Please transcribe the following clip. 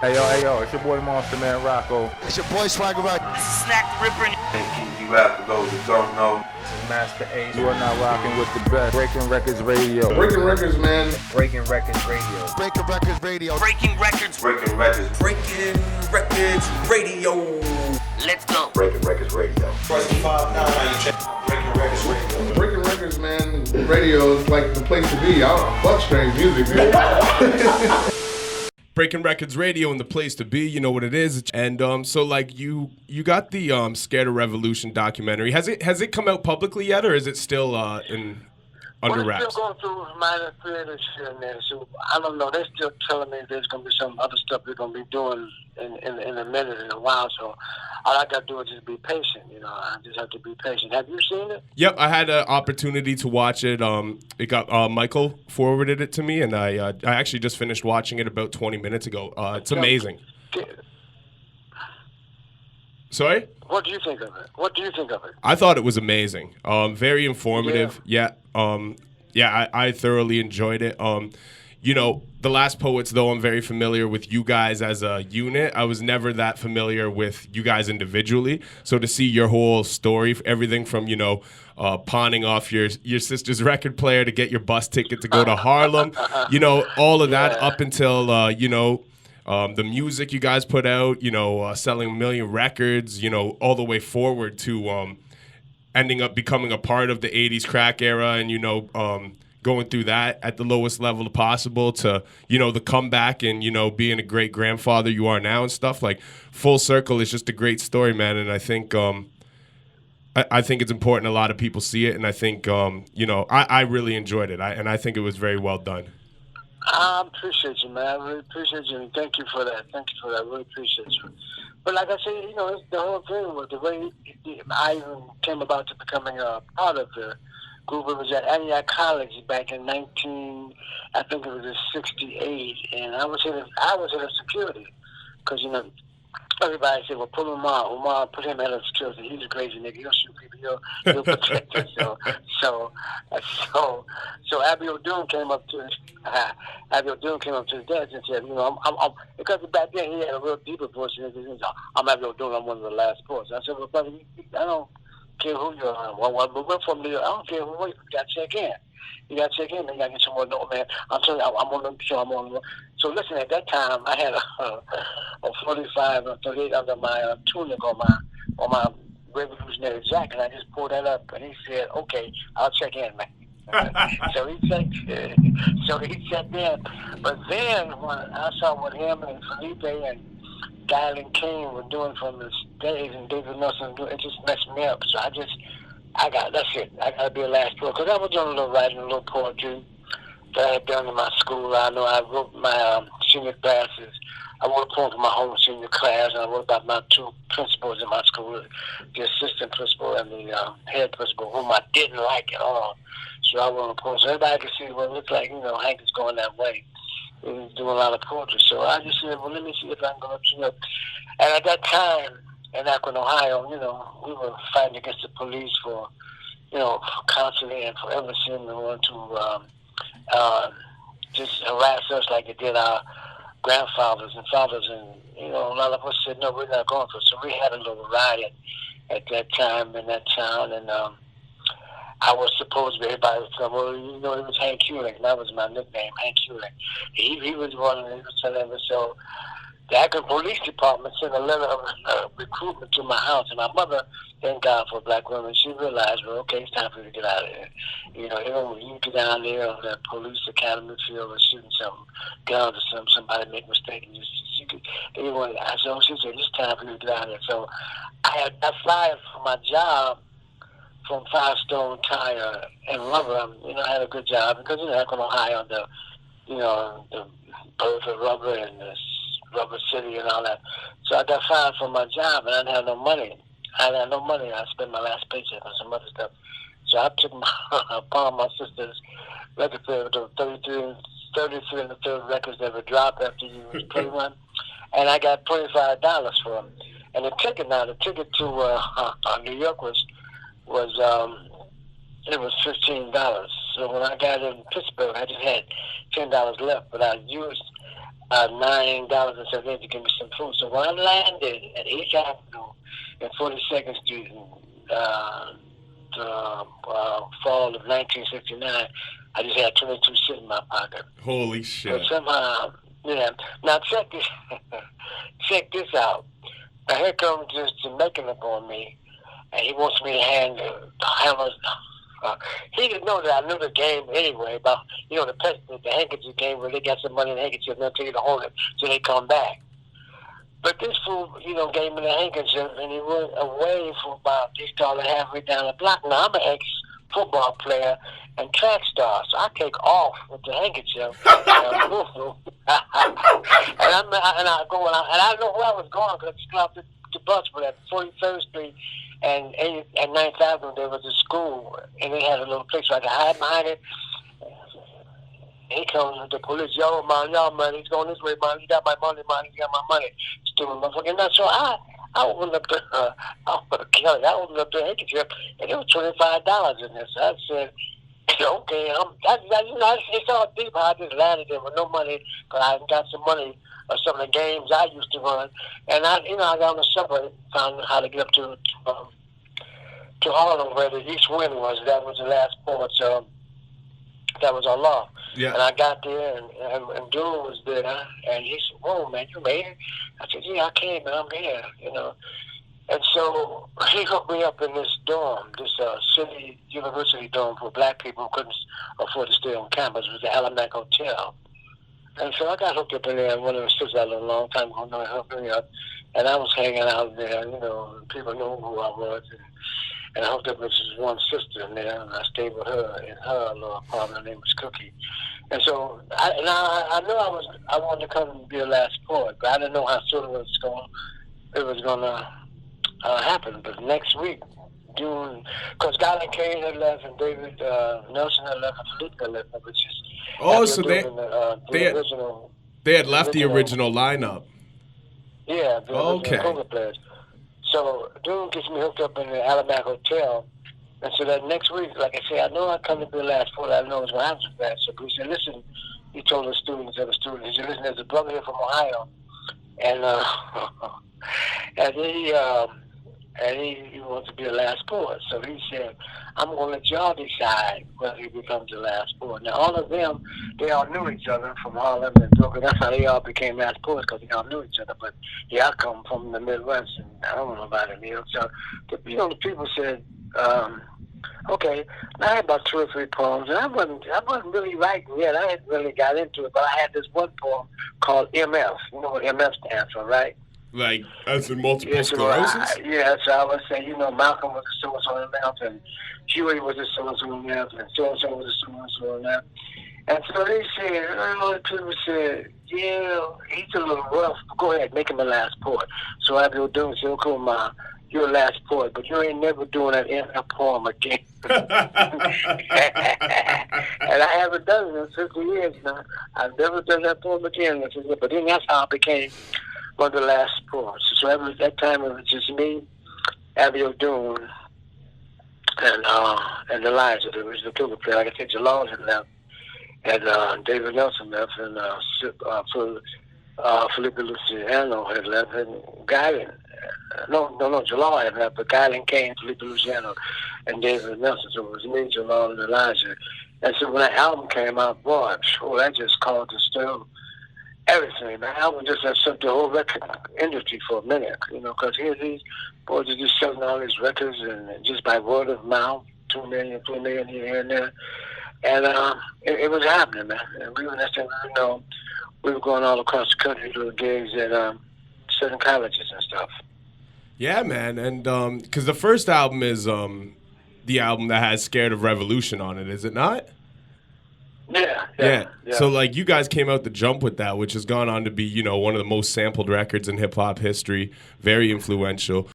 Hey yo, it's your boy Monster Man Rocco. It's your boy Swagger Rock. This is Snack the Ripper. Hey, you rap for those that don't know. This is Master Ace. You are now rocking with the best. Breaking Records Radio. Breaking Records, man. Breaking Records Radio. Breaking Records Radio. Breaking Records. Breaking Records. Breaking Records Radio. Let's go. Breaking Records Radio. Press 5-9. Breaking Records Radio. Breaking Records, man. Radio is like the place to be. I don't know, fuck strange music, man. Breaking Records Radio and the place to be, you know what it is. And so like you got the Scared of Revolution documentary. Has it come out publicly yet, or is it still in under wraps? We're still going through minor creative shit in there, so I don't know. They're still telling me there's gonna be some other stuff they're gonna be doing in a minute, in a while. So all I gotta do is just be patient. You know, I just have to be patient. Have you seen it? Yep, I had an opportunity to watch it. It got Michael forwarded it to me, and I actually just finished watching it about 20 minutes ago. It's amazing. Sorry? What do you think of it? I thought it was amazing. Very informative. Yeah. I thoroughly enjoyed it. You know, The Last Poets, though, I'm very familiar with you guys as a unit. I was never that familiar with you guys individually. So to see your whole story, everything from, you know, pawning off your sister's record player to get your bus ticket to go to Harlem, you know, all of that up until, you know, the music you guys put out, you know, selling 1 million records, you know, all the way forward to ending up becoming a part of the 80s crack era and, you know, going through that at the lowest level possible to, you know, the comeback and, you know, being a great grandfather you are now and stuff. Like, full circle is just a great story, man. And I think I think it's important a lot of people see it. And I think, you know, I really enjoyed it. And I think it was very well done. I appreciate you, man. I really appreciate you, and thank you for that. I really appreciate you. But like I said, you know, the whole thing was the way I even came about to becoming a part of the group. It was at N.W.A College back in 68, and I was head of security, because, you know, everybody said, well, pull Umar, put him head of security. He's a crazy nigga. He'll shoot people. He'll protect us. So Abiel Doom came up to his desk and said, you know, I'm because back then he had a real deeper voice. And he said, I'm Abiel Doom. I'm one of the last poets. I said, well, brother, I don't care who you are. Well, we're from New York. I don't care who you got to check in. You got to check in, man. You got to get some more note, man. I'm telling you, I'm on the show. So listen, at that time, I had a 45 or 38 under my tunic on my revolutionary jacket, and I just pulled that up, and he said, okay, I'll check in, man. So he checked in. But then when I saw what him and Felipe and Dylan King were doing from the stage and David Nelson, it just messed me up. So that's it. I got to be a last poet. Because I was doing a little writing, a little poetry that I had done in my school. I know I wrote my senior classes. I wrote a poem for my whole senior class, and I wrote about my two principals in my school, the assistant principal and the head principal, whom I didn't like at all. So I wrote a poem. So everybody could see what it looked like, you know, Hank is going that way. He was doing a lot of poetry. So I just said, well, let me see if I can go up to it. And at that time, in Akron, Ohio, you know, we were fighting against the police for, you know, constantly and for ever since they wanted to just harass us like they did our grandfathers and fathers. And, you know, a lot of us said, no, we're not going for it. So we had a little riot at that time in that town. And I was supposed to be, everybody was saying, well, you know, it was Hank Hewlett, and that was my nickname, Hank Hewlett. He was one of them, telling me, so the Akron Police Department sent a letter of recruitment to my house, and my mother, thank God for black women, she realized, well, okay, it's time for you to get out of here. You know, even when you get down there on the police academy field and shooting something, guns or somebody make a mistake, and everyone, so she said, it's time for you to get out of here. So I fired for my job from Firestone Tire and Rubber. You know, I had a good job because, you know, Akron, Ohio, the birth of rubber and the Rubber City and all that. So I got fired from my job, and I didn't have no money. I spent my last paycheck on some other stuff. So I took upon my sister's record player with the 33 and the third records that would drop after you play one, and I got $25 for them. And the ticket to New York was it was $15. So when I got in Pittsburgh, I just had $10 left, but I used $9.07 to give me some food. So when I landed at 8th Avenue and 42nd Street in the fall of 1969, I just had 22 cents in my pocket. Holy shit. But somehow, yeah. Now check this, check this out. Now here comes this Jamaican up on me, and he wants me to hand the hammers. He didn't know that I knew the game anyway, about, the handkerchief game where they got some money in the handkerchief and they'll tell you to hold it till they come back. But this fool, gave me the handkerchief and he went away for about, he started halfway down the block. Now, I'm an ex-football player and track star, so I take off with the handkerchief. And I go, and I know where I was going because I stopped the bus, but at 43rd Street and 9th Avenue, there was a school, and they had a little place where I could hide behind it. He comes with the police, y'all man, he's going this way, man, he got my money, stupid motherfucker. And so I opened up the handkerchief, and it was $25 in there. So I said, okay, it's all deep how I just landed there with no money, but I got some money or some of the games I used to run. And I got on the subway, found how to get up to Harlem where the East Wind was. That was the last port, so that was our law. Yeah. And I got there, and Dude was there, and he said, "Whoa, man, you made it?" I said, "Yeah, I came, man, I'm here, And so he hooked me up in this dorm, this city university dorm for black people who couldn't afford to stay on campus. It was the Alamac Hotel. And so I got hooked up in there, and one of the sisters I lived a long time ago hooked me up. And I was hanging out there, and people knew who I was. And I hooked up with this one sister in there, and I stayed with her in her little apartment. Her name was Cookie. And so I knew I wanted to come and be a last poet, but I didn't know how soon it was going to happen. But next week, June, because Garland Kane had left and David Nelson had left and Felipe had left, which is so they had left the original lineup. Yeah, the original players. So Dude gets me hooked up in the Alamac Hotel. And so that next week, like I said, I know I come to be the last poet. I know it's going to happen for that. So he said, listen, he told the students, he said, listen, there's a brother here from Ohio. And he wants to be the last poet. So he said, I'm going to let y'all decide whether he becomes the last poet. Now, all of them, they all knew each other from Harlem and Brooklyn. That's how they all became last poets, because they all knew each other. But, I come from the Midwest, and I don't know about it, So, the people said, okay, I had about 2 or 3 poems, and I wasn't really writing yet. I hadn't really got into it, but I had this one poem called MF. You know what MF stands for, right? Like, as in multiple sclerosis? So I would say, Malcolm was a so-and-so MF, and Huey was a so-and-so MF, and so-and-so was a so-and-so MF. And so they said, people said, yeah, he's a little rough. Go ahead, make him the last poet. So I will do it. So, cool, Ma, you're the last poet, but you ain't never doing that MF poem again. And I haven't done it in 50 years now. I've never done that poem again. But then that's how I became one of the last poets. So at that time it was just me, Abby O'Doon, and Elijah, the original tuba player. Like I said, Jalal had left, and David Nelson left, and Felipe Luciano had left, and Guyland. No, Jalal had left, but Guyland came, Felipe Luciano, and David Nelson. So it was me, Jalal, and Elijah. And so when that album came out, boy, that just caused a stir. Everything, man. I was just upset the whole record industry for a minute, because here these boys are just selling all these records, and just by word of mouth, 2 million, 3 million here and there. And it was happening, man. And we were we were going all across the country doing gigs at certain colleges and stuff. Yeah, man. And because the first album is the album that has Scared of Revolution on it, is it not? Yeah. So, like, you guys came out the jump with that, which has gone on to be, one of the most sampled records in hip-hop history, very influential.